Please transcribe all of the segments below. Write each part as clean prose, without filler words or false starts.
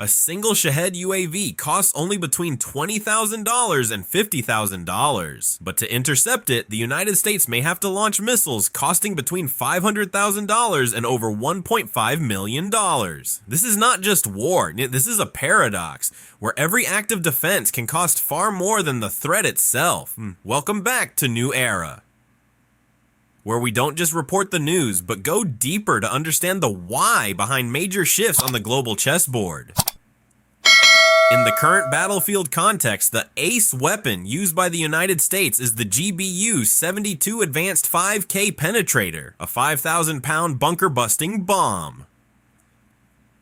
A single Shahed UAV costs only between $20,000 and $50,000. But to intercept it, the United States may have to launch missiles costing between $500,000 and over $1.5 million. This is not just war, this is a paradox, where every act of defense can cost far more than the threat itself. Welcome back to New Era, where we don't just report the news, but go deeper to understand the why behind major shifts on the global chessboard. In the current battlefield context, the ace weapon used by the United States is the GBU-72 Advanced 5K Penetrator, a 5,000-pound bunker-busting bomb.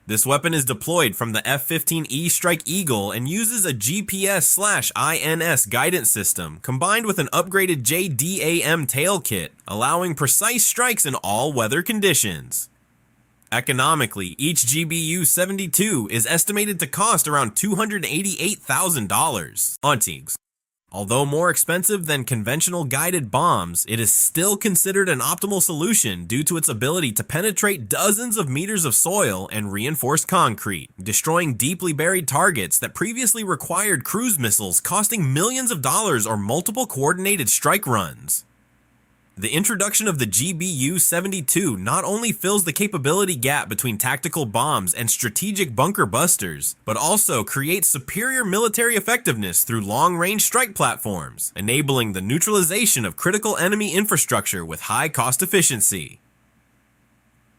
This weapon is deployed from the F-15E Strike Eagle and uses a GPS/INS guidance system combined with an upgraded JDAM tail kit, allowing precise strikes in all weather conditions. Economically, each GBU-72 is estimated to cost around $288,000. Although more expensive than conventional guided bombs, it is still considered an optimal solution due to its ability to penetrate dozens of meters of soil and reinforced concrete, destroying deeply buried targets that previously required cruise missiles costing millions of dollars or multiple coordinated strike runs. The introduction of the GBU-72 not only fills the capability gap between tactical bombs and strategic bunker busters, but also creates superior military effectiveness through long-range strike platforms, enabling the neutralization of critical enemy infrastructure with high cost efficiency.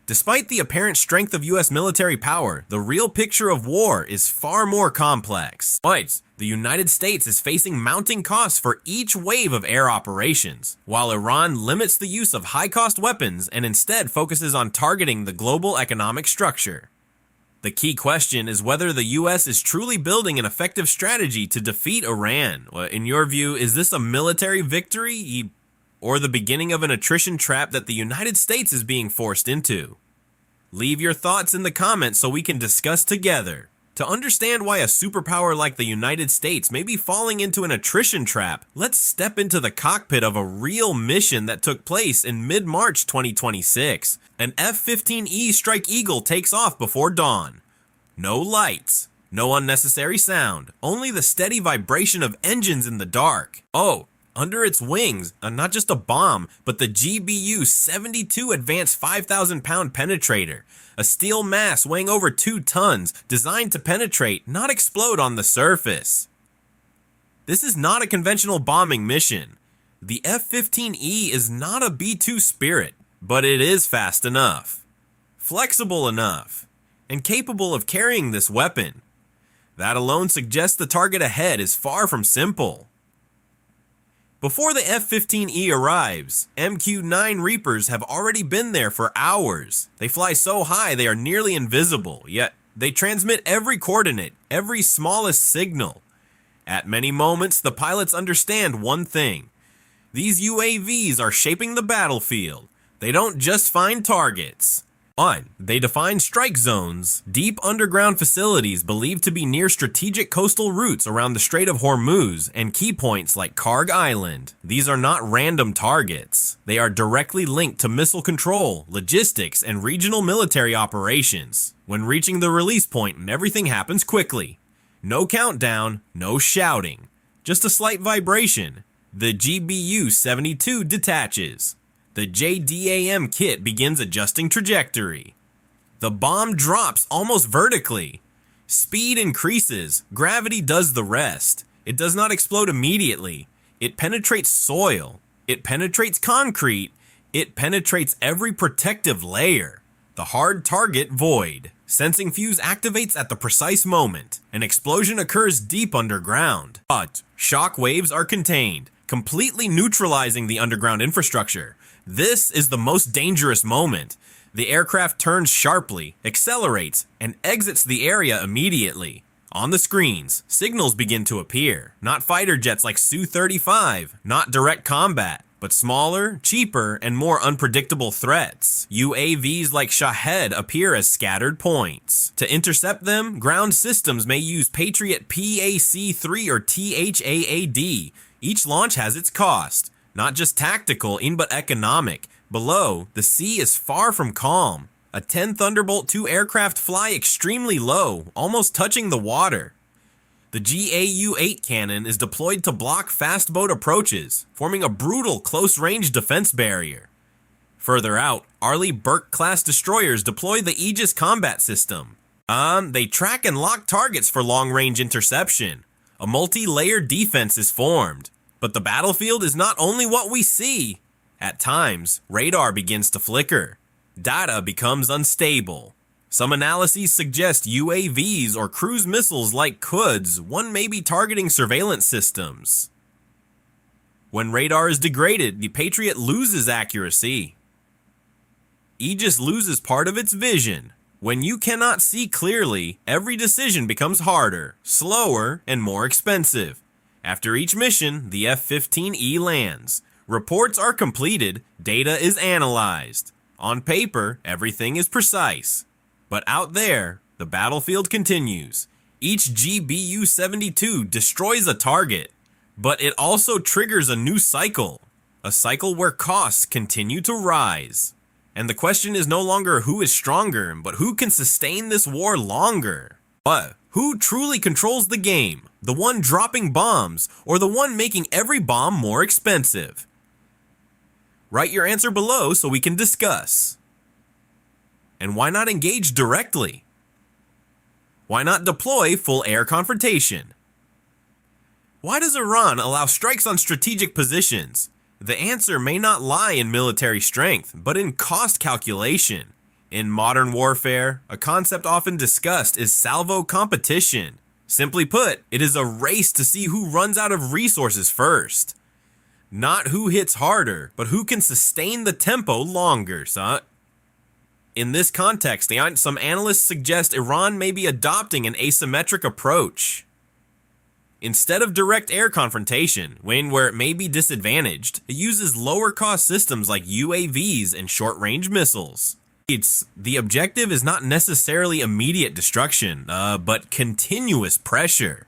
Despite the apparent strength of US military power, the real picture of war is far more complex. The United States is facing mounting costs for each wave of air operations, while Iran limits the use of high-cost weapons and instead focuses on targeting the global economic structure. The key question is whether the US is truly building an effective strategy to defeat Iran. In your view, is this a military victory or the beginning of an attrition trap that the United States is being forced into? Leave your thoughts in the comments so we can discuss together. To understand why a superpower like the United States may be falling into an attrition trap, let's step into the cockpit of a real mission that took place in mid-March 2026. An F-15E Strike Eagle takes off before dawn. No lights, no unnecessary sound, only the steady vibration of engines in the dark. Under its wings, not just a bomb, but the GBU-72 Advanced 5,000-pound Penetrator, a steel mass weighing over 2 tons, designed to penetrate, not explode on the surface. This is not a conventional bombing mission. The F-15E is not a B-2 Spirit, but it is fast enough, flexible enough, and capable of carrying this weapon. That alone suggests the target ahead is far from simple. Before the F-15E arrives, MQ-9 Reapers have already been there for hours. They fly so high they are nearly invisible, yet they transmit every coordinate, every smallest signal. At many moments, the pilots understand one thing. These UAVs are shaping the battlefield. They don't just find targets. They define strike zones, deep underground facilities believed to be near strategic coastal routes around the Strait of Hormuz and key points like Karg Island. These are not random targets. They are directly linked to missile control, logistics, and regional military operations. When reaching the release point, everything happens quickly. No countdown, no shouting, just a slight vibration. The GBU-72 detaches. The JDAM kit begins adjusting trajectory. The bomb drops almost vertically. Speed increases, gravity does the rest. It does not explode immediately. It penetrates soil. It penetrates concrete. It penetrates every protective layer. The hard target void. Sensing fuse activates at the precise moment. An explosion occurs deep underground. But shock waves are contained, completely neutralizing the underground infrastructure. This is the most dangerous moment. The aircraft turns sharply, accelerates, and exits the area immediately. On the screens, signals begin to appear. Not fighter jets like Su-35, not direct combat, but smaller, cheaper, and more unpredictable threats. UAVs like Shahed appear as scattered points. To intercept them, ground systems may use Patriot PAC-3 or THAAD. Each launch has its cost. Not just tactical, but economic. Below, the sea is far from calm. A 10 Thunderbolt II aircraft fly extremely low, almost touching the water. The GAU-8 cannon is deployed to block fast boat approaches, forming a brutal close-range defense barrier. Further out, Arleigh Burke-class destroyers deploy the Aegis combat system. They track and lock targets for long-range interception. A multi-layered defense is formed. But the battlefield is not only what we see. At times, radar begins to flicker. Data becomes unstable. Some analyses suggest UAVs or cruise missiles like Quds, one may be targeting surveillance systems. When radar is degraded, the Patriot loses accuracy. Aegis loses part of its vision. When you cannot see clearly, every decision becomes harder, slower, and more expensive. After each mission, the F-15E lands. Reports are completed, data is analyzed. On paper, everything is precise. But out there, the battlefield continues. Each GBU-72 destroys a target, but it also triggers a new cycle. A cycle where costs continue to rise. And the question is no longer who is stronger, but who can sustain this war longer. But who truly controls the game? The one dropping bombs, or the one making every bomb more expensive? Write your answer below so we can discuss. And why not engage directly? Why not deploy full air confrontation? Why does Iran allow strikes on strategic positions? The answer may not lie in military strength, but in cost calculation. In modern warfare, a concept often discussed is salvo competition. Simply put, it is a race to see who runs out of resources first. Not who hits harder, but who can sustain the tempo longer, son. In this context, some analysts suggest Iran may be adopting an asymmetric approach. Instead of direct air confrontation, where it may be disadvantaged, it uses lower-cost systems like UAVs and short-range missiles. The objective is not necessarily immediate destruction, but continuous pressure.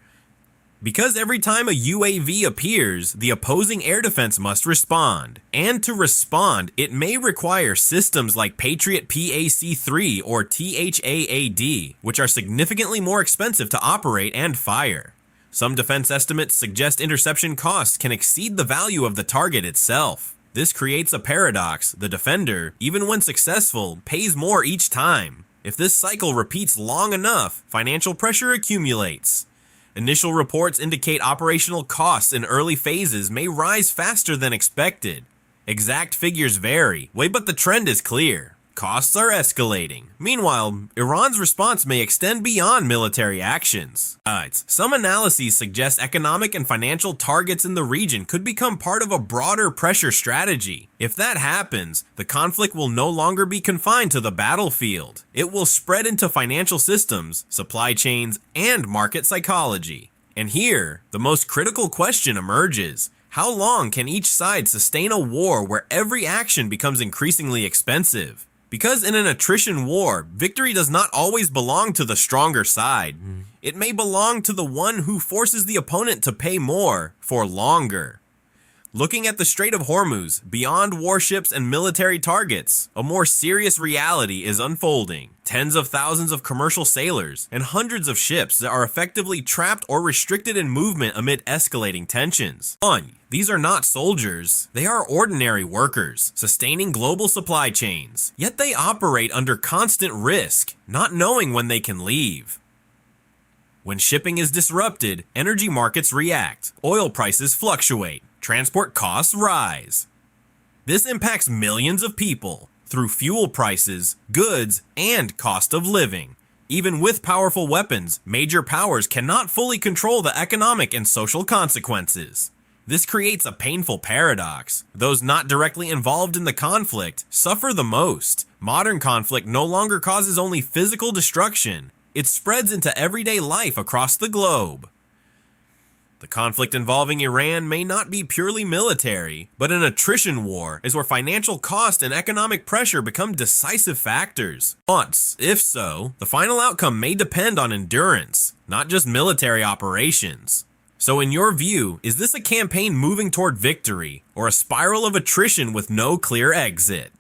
Because every time a UAV appears, the opposing air defense must respond. And to respond, it may require systems like Patriot PAC-3 or THAAD, which are significantly more expensive to operate and fire. Some defense estimates suggest interception costs can exceed the value of the target itself. This creates a paradox. The defender, even when successful, pays more each time. If this cycle repeats long enough, financial pressure accumulates. Initial reports indicate operational costs in early phases may rise faster than expected. Exact figures vary, but the trend is clear. Costs are escalating. Meanwhile, Iran's response may extend beyond military actions. Some analyses suggest economic and financial targets in the region could become part of a broader pressure strategy. If that happens, the conflict will no longer be confined to the battlefield. It will spread into financial systems, supply chains, and market psychology. And here, the most critical question emerges. How long can each side sustain a war where every action becomes increasingly expensive? Because in an attrition war, victory does not always belong to the stronger side. It may belong to the one who forces the opponent to pay more for longer. Looking at the Strait of Hormuz, beyond warships and military targets, a more serious reality is unfolding. Tens of thousands of commercial sailors and hundreds of ships that are effectively trapped or restricted in movement amid escalating tensions. These are not soldiers, they are ordinary workers, sustaining global supply chains. Yet they operate under constant risk, not knowing when they can leave. When shipping is disrupted, energy markets react, oil prices fluctuate, transport costs rise. This impacts millions of people through fuel prices, goods, and cost of living. Even with powerful weapons, major powers cannot fully control the economic and social consequences. This creates a painful paradox. Those not directly involved in the conflict suffer the most. Modern conflict no longer causes only physical destruction. It spreads into everyday life across the globe. The conflict involving Iran may not be purely military, but an attrition war is where financial cost and economic pressure become decisive factors. If so, the final outcome may depend on endurance, not just military operations. So in your view, is this a campaign moving toward victory, or a spiral of attrition with no clear exit?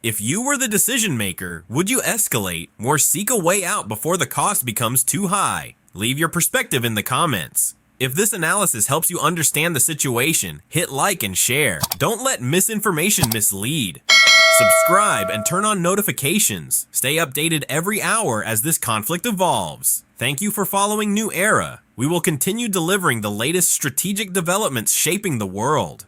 If you were the decision maker, would you escalate or seek a way out before the cost becomes too high? Leave your perspective in the comments. If this analysis helps you understand the situation, hit like and share. Don't let misinformation mislead. Subscribe and turn on notifications. Stay updated every hour as this conflict evolves. Thank you for following New Era. We will continue delivering the latest strategic developments shaping the world.